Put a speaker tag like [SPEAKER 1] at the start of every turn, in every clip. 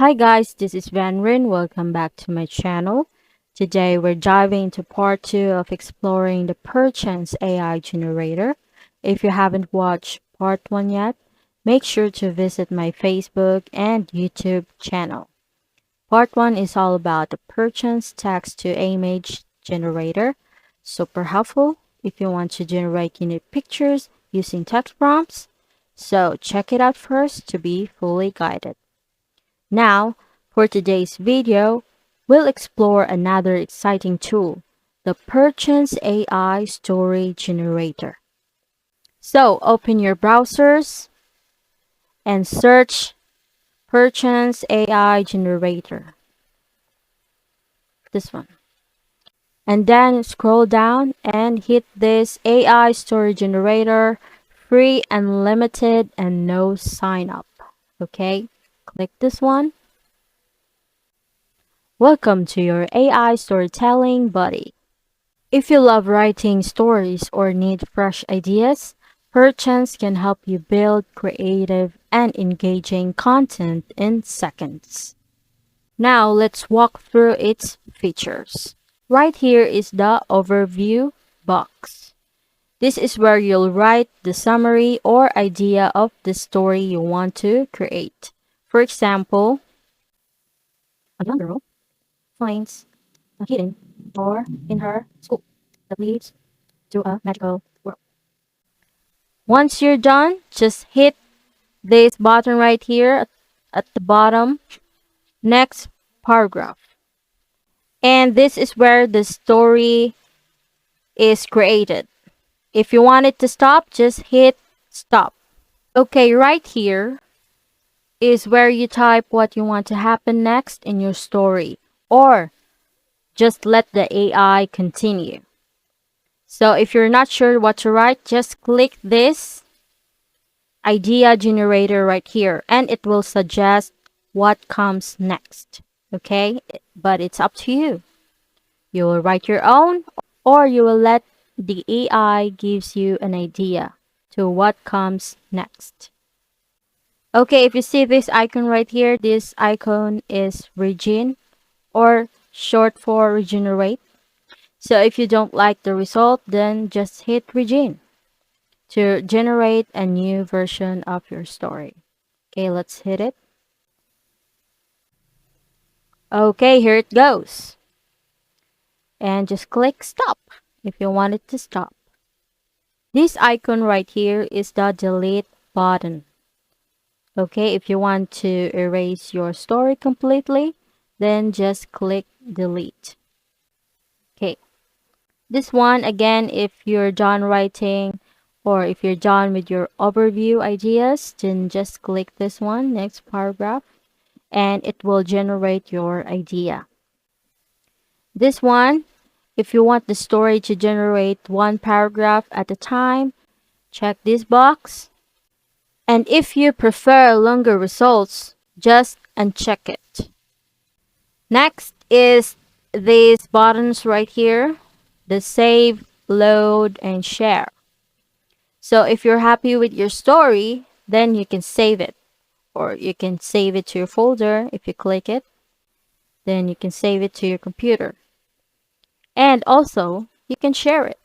[SPEAKER 1] Hi guys, this is Vanryn. Welcome back to my channel. Today we're diving into part 2 of exploring the Perchance AI generator. If you haven't watched part 1 yet, make sure to visit my Facebook and YouTube channel. Part 1 is all about the Perchance text to image generator. Super helpful if you want to generate unique pictures using text prompts. So check it out first to be fully guided. Now, for today's video, we'll explore another exciting tool, the Perchance AI Story Generator. So, open your browsers and search Perchance AI Generator. This one. And then scroll down and hit this AI Story Generator, free, unlimited, and no sign up. Okay, click this one. Welcome to your AI storytelling buddy. If you love writing stories or need fresh ideas, Perchance can help you build creative and engaging content in seconds. Now let's walk through its features. Right here is the overview box. This is where you'll write the summary or idea of the story you want to create. For example, a young girl finds a hidden door in her school that leads to a magical world. Once you're done, just hit this button right here at the bottom, next paragraph. And this is where the story is created. If you want it to stop, just hit stop. Okay, right here is where you type what you want to happen next in your story, or just let the AI continue. So if you're not sure what to write, just click this idea generator right here and it will suggest what comes next. Okay, but it's up to you. You will write your own or you will let the AI gives you an idea to what comes next. Okay, if you see this icon right here, this icon is Regine or short for regenerate. So if you don't like the result, then just hit Regine to generate a new version of your story. Okay, let's hit it. Okay, here it goes. And just click stop if you want it to stop. This icon right here is the delete button. Okay, if you want to erase your story completely, then just click delete. Okay, this one again, if you're done writing or if you're done with your overview ideas, then just click this one, next paragraph, and it will generate your idea. This one, if you want the story to generate one paragraph at a time, check this box. And if you prefer longer results, just uncheck it. Next is these buttons right here, the save, load, and share. So if you're happy with your story, then you can save it. Or you can save it to your folder. If you click it, then you can save it to your computer. And also, you can share it.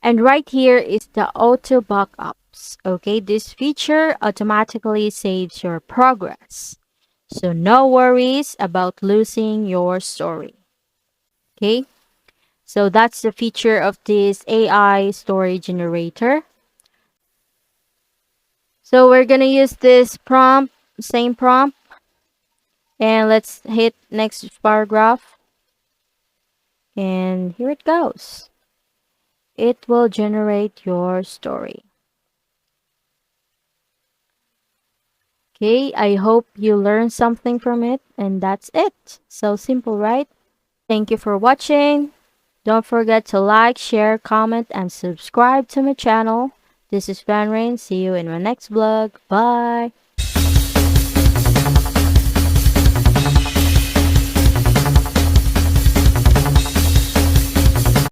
[SPEAKER 1] And right here is the auto backups. Okay, this feature automatically saves your progress. So no worries about losing your story. Okay, so that's the feature of this AI story generator. So we're gonna use this prompt, same prompt, and let's hit next paragraph. And here it goes. It will generate your story. Okay, I hope you learned something from it, and that's it. So simple, right? Thank you for watching. Don't forget to like, share, comment, and subscribe to my channel. This is Vanryn. See you in my next vlog. Bye!